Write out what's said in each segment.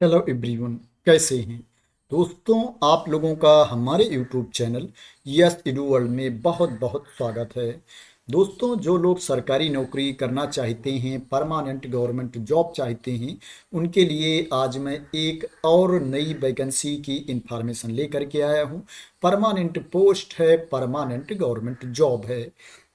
Hello everyone, कैसे हैं दोस्तों। आप लोगों का हमारे YouTube channel yes edu world में बहुत बहुत स्वागत है। दोस्तों, जो लोग सरकारी नौकरी करना चाहते हैं, परमानेंट गवर्नमेंट जॉब चाहते हैं, उनके लिए आज मैं एक और नई वैकेंसी की इंफॉर्मेशन लेकर के आया हूं। परमानेंट पोस्ट है, परमानेंट गवर्नमेंट जॉब है।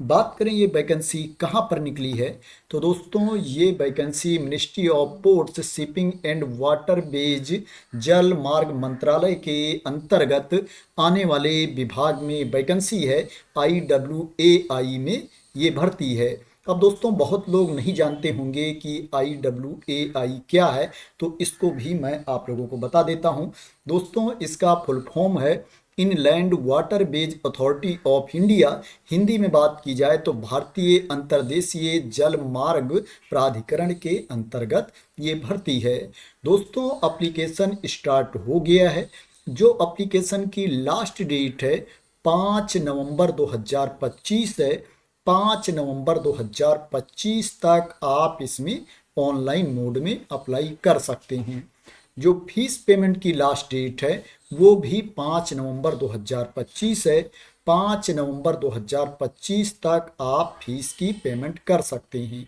बात करें ये वैकेंसी कहाँ पर निकली है, तो दोस्तों ये vacancy ministry of ports, shipping and water veg, जल मार्ग मंत्रालय के अंतर्गत आने वाले विभाग में वैकेंसी है। IWAI में ये भर्ती है। अब दोस्तों, बहुत लोग नहीं जानते होंगे कि IWAI क्या है, तो इसको भी मैं आप लोगों को बता देता हूँ। दोस्तों, इसका फुल फॉर्म है inland water veg authority of India. Hindi में बात की जाए तो भारतीय अंतर्देशीय जल मार्ग प्राधिकरण के अंतर्गत ये भर्ती है। दोस्तों, एप्लीकेशन स्टार्ट हो गया है। जो एप्लीकेशन की लास्ट डेट है 5 नवंबर 2025 है। 5 नवंबर 2025 तक आप इसमें ऑनलाइन मोड में अप्लाई कर सकते हैं। जो फीस पेमेंट की लास्ट डेट है वो भी 5 नवंबर 2025 है। 5 नवंबर 2025 तक आप फीस की पेमेंट कर सकते हैं।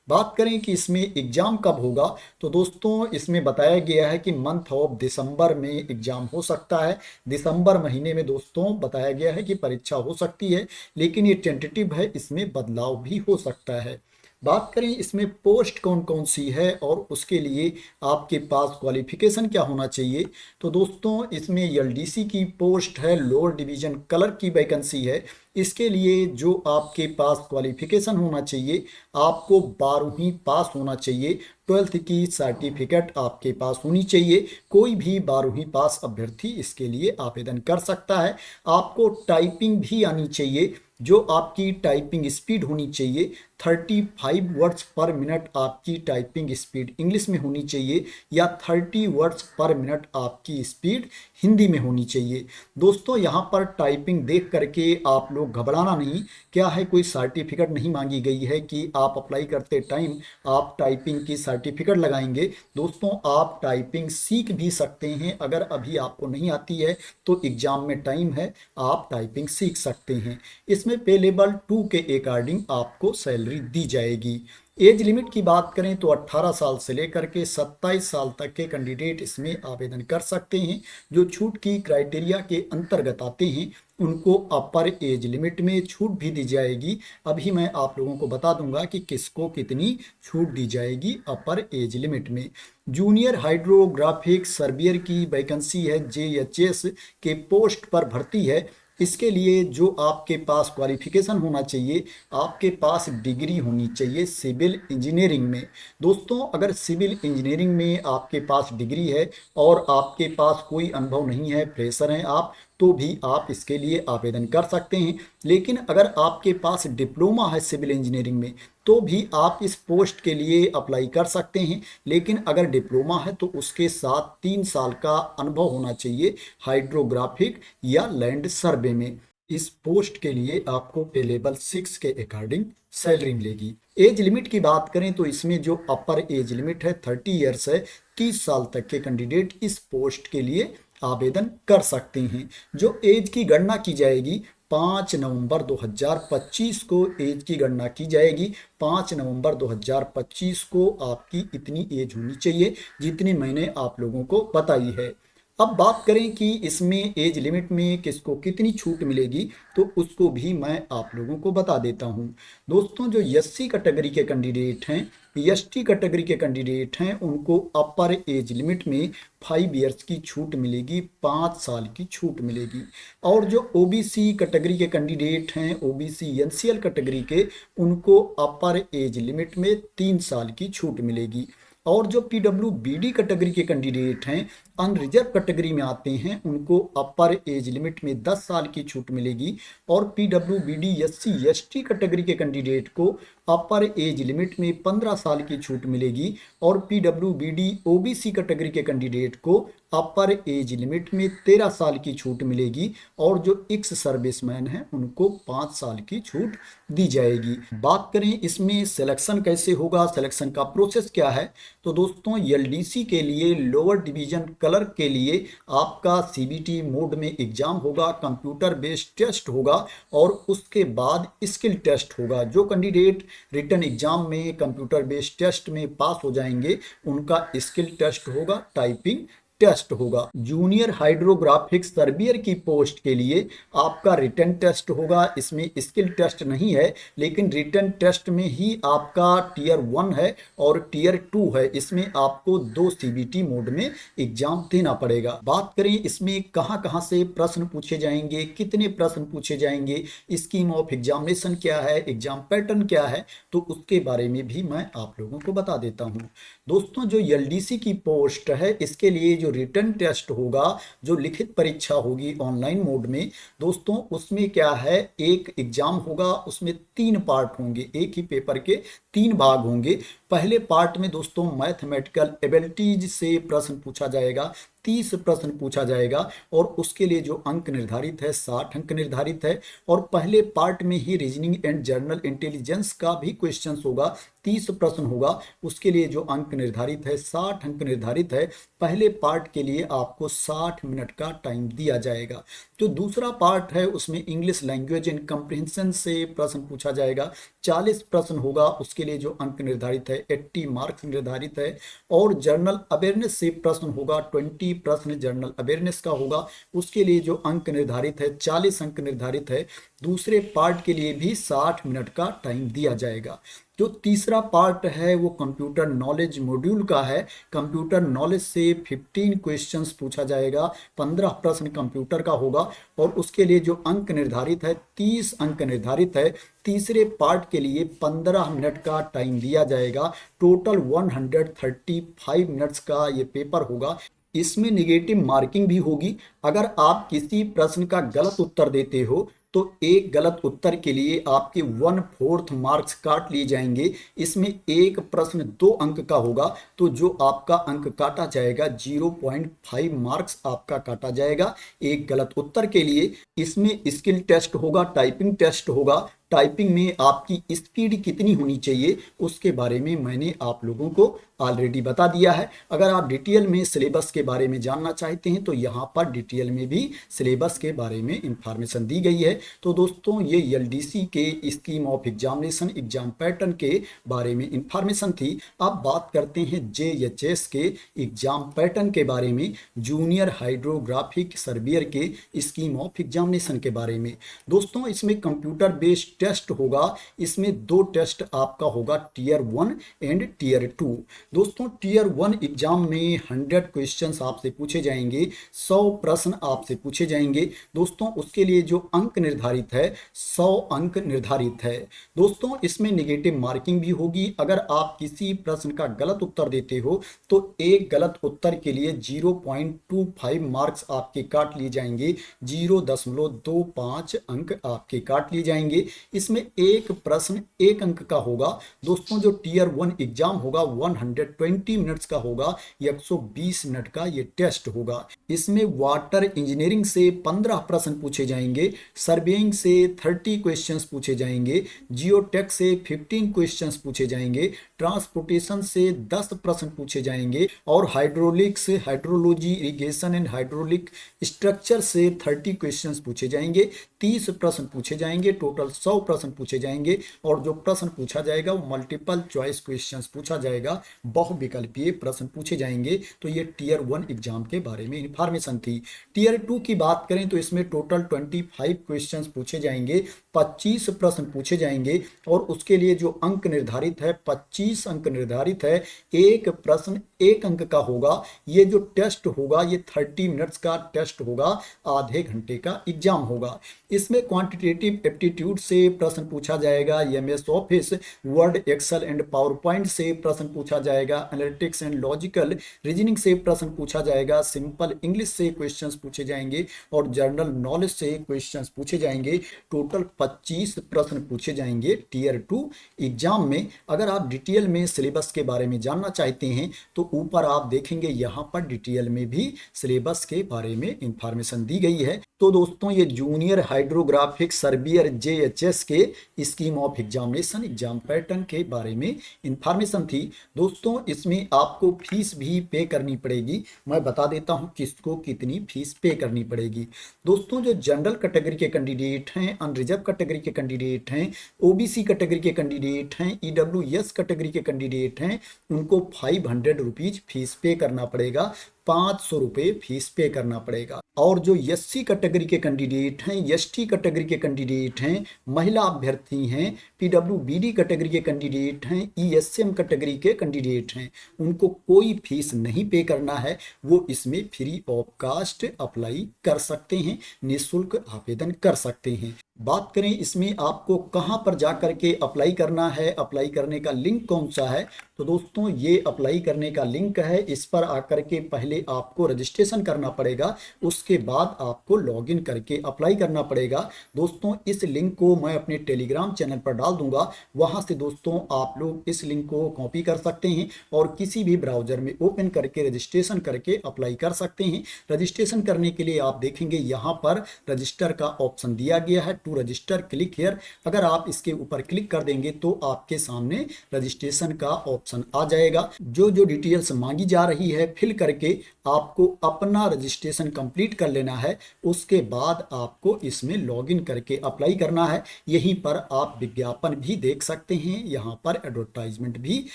बात करें कि इसमें एग्ज़ाम कब होगा, तो दोस्तों इसमें बताया गया है कि मंथ ऑफ दिसंबर में एग्ज़ाम हो सकता है। दिसंबर महीने में दोस्तों बताया गया है कि परीक्षा हो सकती है, लेकिन ये टेंटेटिव है, इसमें बदलाव भी हो सकता है। बात करें इसमें पोस्ट कौन कौन सी है और उसके लिए आपके पास क्वालिफिकेशन क्या होना चाहिए, तो दोस्तों इसमें LDC की पोस्ट है, लोअर डिवीजन क्लर्क की वैकेंसी है। इसके लिए जो आपके पास क्वालिफिकेशन होना चाहिए, आपको 12वीं पास होना चाहिए। 12th की सर्टिफिकेट आपके पास होनी चाहिए। कोई भी 12वीं पास अभ्यर्थी इसके लिए आवेदन कर सकता है। आपको टाइपिंग भी आनी चाहिए। जो आपकी टाइपिंग स्पीड होनी चाहिए 35 वर्ड्स पर मिनट आपकी टाइपिंग स्पीड इंग्लिश में होनी चाहिए, या 30 वर्ड्स पर मिनट आपकी स्पीड हिंदी में होनी चाहिए। दोस्तों, यहाँ पर टाइपिंग देख करके आप लोग घबराना नहीं। क्या है, कोई सर्टिफिकेट नहीं मांगी गई है कि आप अप्लाई करते टाइम आप टाइपिंग की सर्टिफिकेट लगाएंगे। दोस्तों, आप टाइपिंग सीख भी सकते हैं। अगर अभी आपको नहीं आती है तो एग्ज़ाम में टाइम है, आप टाइपिंग सीख सकते हैं। इसमें पे लेवल 2 के अकॉर्डिंग आपको सैलरी दी जाएगी। एज लिमिट की बात करें तो 18 साल से लेकर के 27 साल तक के कैंडिडेट इसमें आवेदन कर सकते हैं। जो छूट की क्राइटेरिया के अंतर्गत आते हैं उनको अपर एज लिमिट में छूट भी दी जाएगी। अभी मैं आप लोगों को बता दूंगा कि किसको कितनी छूट दी जाएगी अपर एज लिमिट में। जूनियर हाइड्रोग्राफिक सर्वियर की वैकेंसी है, JHS के पोस्ट पर भर्ती है। इसके लिए जो आपके पास क्वालिफिकेशन होना चाहिए, आपके पास डिग्री होनी चाहिए सिविल इंजीनियरिंग में। दोस्तों, अगर सिविल इंजीनियरिंग में आपके पास डिग्री है और आपके पास कोई अनुभव नहीं है, फ्रेशर हैं आप, तो भी आप इसके लिए आवेदन कर सकते हैं। लेकिन अगर आपके पास डिप्लोमा है सिविल इंजीनियरिंग में, तो भी आप इस पोस्ट के लिए अप्लाई कर सकते हैं। लेकिन अगर डिप्लोमा है तो उसके साथ 3 साल का अनुभव होना चाहिए हाइड्रोग्राफिक या लैंड सर्वे में। इस पोस्ट के लिए आपको पे लेवल 6 के अकॉर्डिंग सैलरी मिलेगी। एज लिमिट की बात करें तो इसमें जो अपर एज लिमिट है 30 ईयर्स है। 30 साल तक के कैंडिडेट इस पोस्ट के लिए आवेदन कर सकते हैं। जो एज की गणना की जाएगी 5 नवंबर 2025 को एज की गणना की जाएगी। 5 नवंबर 2025 को आपकी इतनी एज होनी चाहिए जितनी मैंने आप लोगों को बताई है। अब बात करें कि इसमें एज लिमिट में किसको कितनी छूट मिलेगी, तो उसको भी मैं आप लोगों को बता देता हूं। दोस्तों, जो SC कैटेगरी के कैंडिडेट हैं, ST कैटेगरी के कैंडिडेट हैं, उनको अपर एज लिमिट में 5 ईयर्स की छूट मिलेगी, 5 साल की छूट मिलेगी। और जो OBC कैटेगरी के कैंडिडेट हैं, OBC NCL कैटेगरी के, उनको अपर एज लिमिट में 3 साल की छूट मिलेगी। और जो PWBD कैटेगरी के कैंडिडेट हैं, अनरिजर्व कैटेगरी में आते हैं, उनको अपर एज लिमिट में 10 साल की छूट मिलेगी। और PWBD SC ST कैटेगरी के कैंडिडेट को अपर एज लिमिट में 15 साल की छूट मिलेगी और पीडब्ल्यूबीडी ओबीसी कैटेगरी के कैंडिडेट को अपर एज लिमिट में 13 साल की छूट मिलेगी और जो एक्स सर्विसमैन हैं उनको 5 साल की छूट दी जाएगी। बात करें इसमें सिलेक्शन कैसे होगा, सिलेक्शन का प्रोसेस क्या है, तो दोस्तों एलडीसी के लिए लोअर डिवीजन क्लर्क के लिए आपका सीबीटी मोड में एग्जाम होगा, कंप्यूटर बेस्ड टेस्ट होगा और उसके बाद स्किल टेस्ट होगा। जो कैंडिडेट रिटन एग्जाम में कंप्यूटर बेस्ड टेस्ट में पास हो जाएंगे उनका स्किल टेस्ट होगा, टाइपिंग टेस्ट होगा। जूनियर हाइड्रोग्राफिक सर्वियर की पोस्ट के लिए आपका रिटन टेस्ट होगा, इसमें स्किल टेस्ट नहीं है लेकिन रिटन टेस्ट में ही आपका टीयर 1 है और टीयर 2 है, इसमें आपको 2 सीबीटी मोड में एग्जाम देना पड़ेगा। बात करें इसमें कहां कहां से प्रश्न पूछे जाएंगे, कितने प्रश्न पूछे जाएंगे, स्कीम ऑफ एग्जामिनेशन क्या है, एग्जाम पैटर्न क्या है, तो उसके बारे में भी मैं आप लोगों को बता देता हूं। दोस्तों जो एलडीसी की पोस्ट है इसके लिए जो रिटन टेस्ट होगा, जो लिखित परीक्षा होगी ऑनलाइन मोड में, दोस्तों उसमें क्या है, एक एग्जाम होगा, उसमें 3 पार्ट होंगे, एक ही पेपर के 3 भाग होंगे। पहले पार्ट में दोस्तों मैथमेटिकल एबिलिटीज से प्रश्न पूछा जाएगा, 30 प्रश्न पूछा जाएगा और उसके लिए जो अंक निर्धारित है 60 अंक निर्धारित है। और पहले पार्ट में ही रीजनिंग एंड जनरल इंटेलिजेंस का भी क्वेश्चन होगा, 30 प्रश्न होगा, उसके लिए जो अंक निर्धारित है 60 अंक निर्धारित है। पहले पार्ट के लिए आपको 60 मिनट का टाइम दिया जाएगा। जो दूसरा पार्ट है उसमें इंग्लिश लैंग्वेज एंड कंप्रिहेंशन से प्रश्न पूछा जाएगा, 40 प्रश्न होगा, उसके लिए जो अंक निर्धारित है 80 मार्क्स निर्धारित है। और जर्नल अवेयरनेस से प्रश्न होगा, 20 प्रश्न जर्नल अवेयरनेस का होगा, उसके लिए जो अंक निर्धारित है 40 अंक निर्धारित है। दूसरे पार्ट के लिए भी 60 मिनट का टाइम दिया जाएगा। जो तीसरा पार्ट है वो कंप्यूटर नॉलेज मॉड्यूल का है। कंप्यूटर नॉलेज से 15 क्वेश्चंस पूछा जाएगा, 15 प्रश्न कंप्यूटर का होगा और उसके लिए जो अंक निर्धारित है 30 अंक निर्धारित है। तीसरे पार्ट के लिए 15 मिनट का टाइम दिया जाएगा। टोटल 135 मिनट्स का ये पेपर होगा। इसमें निगेटिव मार्किंग भी होगी। अगर आप किसी प्रश्न का गलत उत्तर देते हो तो एक गलत उत्तर के लिए आपके 1/4 मार्क्स काट लिए जाएंगे। इसमें एक प्रश्न 2 अंक का होगा तो जो आपका अंक काटा जाएगा 0.5 मार्क्स आपका काटा जाएगा एक गलत उत्तर के लिए। इसमें स्किल टेस्ट होगा, टाइपिंग टेस्ट होगा। टाइपिंग में आपकी स्पीड कितनी होनी चाहिए उसके बारे में मैंने आप लोगों को ऑलरेडी बता दिया है। अगर आप डिटेल में सिलेबस के बारे में जानना चाहते हैं तो यहाँ पर डिटेल में भी सिलेबस के बारे में इंफॉर्मेशन दी गई है। तो दोस्तों ये एलडीसी के scheme of examination exam pattern के बारे में इंफॉर्मेशन थी। अब बात करते हैं जेएचएस के एग्जाम पैटर्न के बारे में, जूनियर हाइड्रोग्राफिक सर्वियर के स्कीम ऑफ एग्जामिनेशन के बारे में। दोस्तों इसमें कंप्यूटर बेस्ड टेस्ट होगा। इसमें 2 टेस्ट आपका होगा, टीयर 1 एंड टीयर 2। दोस्तों टीयर 1 एग्जाम में 100 क्वेश्चंस आपसे पूछे जाएंगे, 100 प्रश्न आपसे पूछे जाएंगे। दोस्तों उसके लिए जो अंक निर्धारित है 100 अंक निर्धारित है। दोस्तों इसमें नेगेटिव मार्किंग भी होगी। अगर आप किसी प्रश्न का गलत उत्तर देते हो तो एक गलत उत्तर के लिए 0.25 मार्क्स आपके काट लिए जाएंगे, 0.25 अंक आपके काट लिए जाएंगे। इसमें एक प्रश्न 1 अंक का होगा। दोस्तों जो टीयर 1 एग्जाम होगा 120 मिनट्स का होगा, 120 मिनट का ये टेस्ट होगा। इसमें वाटर इंजीनियरिंग से 15 प्रश्न पूछे जाएंगे, सर्वेइंग से 30 क्वेश्चंस पूछे जाएंगे, जियोटेक से 15 क्वेश्चंस पूछे जाएंगे, ट्रांसपोर्टेशन से 10 प्रश्न पूछे जाएंगे और hydraulics, hydrology, irrigation and hydraulic structure से 30 क्वेश्चंस पूछे जाएंगे, 30 प्रश्न पूछे जाएंगे। टोटल 100 प्रश्न पूछे जाएंगे और जो प्रश्न पूछा जाएगा वो मल्टीपल चॉइस क्वेश्चंस पूछा जाएगा, बहुविकल्पीय प्रश्न पूछे जाएंगे। तो ये टीयर 1 एग्जाम के बारे में इंफॉर्मेशन थी। टीयर 2 की बात करें तो इसमें टोटल 25 क्वेश्चंस पूछे जाएंगे, 25 प्रश्न पूछे जाएंगे और उसके लिए जो अंक निर्धारित है 25 अंक निर्धारित है। एक प्रश्न 1 अंक का होगा। ये जो टेस्ट होगा ये 30 मिनट्स का टेस्ट होगा, आधे घंटे का एग्जाम होगा। इसमें क्वांटिटेटिव एप्टीट्यूड से प्रश्न पूछा जाएगा, MS Office, Word, Excel and PowerPoint से प्रश्न पूछा जाएगा, एनालिटिक्स एंड लॉजिकल रीजनिंग से प्रश्न पूछा जाएगा, सिंपल इंग्लिश से क्वेश्चंस पूछे जाएंगे और जनरल नॉलेज से क्वेश्चंस पूछे जाएंगे। टोटल 25 प्रश्न पूछे जाएंगे टीयर 2 एग्जाम में। अगर आप डिटेल में सिलेबस के बारे में जानना चाहते हैं तो ऊपर आप देखेंगे यहाँ पर डिटेल में भी सिलेबस के बारे में इंफॉर्मेशन दी गई है। तो दोस्तों ये जूनियर हाइड्रोग्राफिक सर्वियर जेएचएस के scheme of examination exam pattern के बारे में इंफॉर्मेशन थी। दोस्तों इसमें आपको फीस भी पे करनी पड़ेगी। मैं बता देता हूं किसको कितनी फीस पे करनी पड़ेगी। दोस्तों जो जनरल कैटेगरी के कैंडिडेट हैं, अनरिजर्व कैटेगरी के कैंडिडेट हैं, ओबीसी कैटेगरी के कैंडिडेट हैं, ईडब्ल्यूएस कैटेगरी के कैंडिडेट हैं, उनको 500 रुपीज फीस पे करना पड़ेगा, 500 रुपये फीस पे करना पड़ेगा। और जो एससी कैटेगरी के कैंडिडेट हैं, एसटी कैटेगरी के कैंडिडेट हैं, महिला अभ्यर्थी हैं, पीडब्ल्यूबीडी कैटेगरी के कैंडिडेट हैं, ईएसएम कैटेगरी के कैंडिडेट हैं, उनको कोई फीस नहीं पे करना है। वो इसमें फ्री ऑफ कास्ट अप्लाई कर सकते हैं, निःशुल्क आवेदन कर सकते हैं। बात करें इसमें आपको कहां पर जाकर के अप्लाई करना है, अप्लाई करने का लिंक कौन सा है, तो दोस्तों ये अप्लाई करने का लिंक है। इस पर आकर के पहले आपको रजिस्ट्रेशन करना पड़ेगा, उसके बाद आपको लॉगिन करके अप्लाई करना पड़ेगा। दोस्तों इस लिंक को मैं अपने टेलीग्राम चैनल पर डाल दूंगा, वहां से दोस्तों आप लोग इस लिंक को कॉपी कर सकते हैं और किसी भी ब्राउजर में ओपन करके रजिस्ट्रेशन करके अप्लाई कर सकते हैं। रजिस्ट्रेशन करने के लिए आप देखेंगे यहाँ पर रजिस्टर का ऑप्शन दिया गया है, टू रजिस्टर क्लिक हियर। अगर आप इसके ऊपर क्लिक कर देंगे तो आपके सामने रजिस्ट्रेशन का ऑप्शन आ जाएगा। जो जो डिटेल्स मांगी जा रही है फिल करके आपको अपना रजिस्ट्रेशन कंप्लीट कर लेना है। उसके बाद आपको इसमें लॉगिन करके अप्लाई करना है। यहीं पर आप विज्ञापन भी देख सकते हैं, यहां पर एडवर्टाइजमेंट भी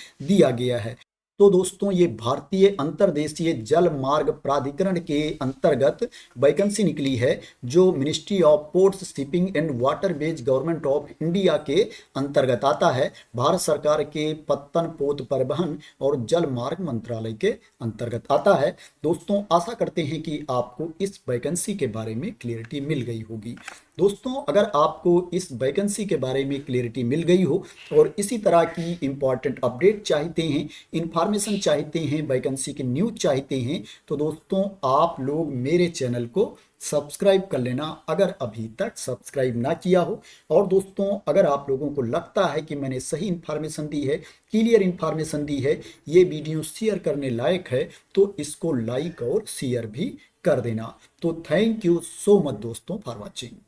दिया गया है। तो दोस्तों ये भारतीय अंतर्देशीय जल मार्ग प्राधिकरण के अंतर्गत वैकेंसी निकली है, जो ministry of ports, shipping and waterways government of India के अंतर्गत आता है। भारत सरकार के पत्तन पोत परिवहन और जल मार्ग मंत्रालय के अंतर्गत आता है। दोस्तों आशा करते हैं कि आपको इस वैकेंसी के बारे में क्लियरिटी मिल गई होगी। दोस्तों अगर आपको इस वैकेंसी के बारे में क्लियरिटी मिल गई हो और इसी तरह की इंपॉर्टेंट अपडेट चाहते हैं, इंफॉर्मेशन चाहते हैं, वैकेंसी की न्यूज चाहते हैं, तो दोस्तों आप लोग मेरे चैनल को सब्सक्राइब कर लेना अगर अभी तक सब्सक्राइब ना किया हो। और दोस्तों अगर आप लोगों को लगता है कि मैंने सही इंफॉर्मेशन दी है, क्लियर इंफॉर्मेशन दी है, ये वीडियो शेयर करने लायक है, तो इसको लाइक और शेयर भी कर देना। तो थैंक यू सो मच दोस्तों फॉर वॉचिंग।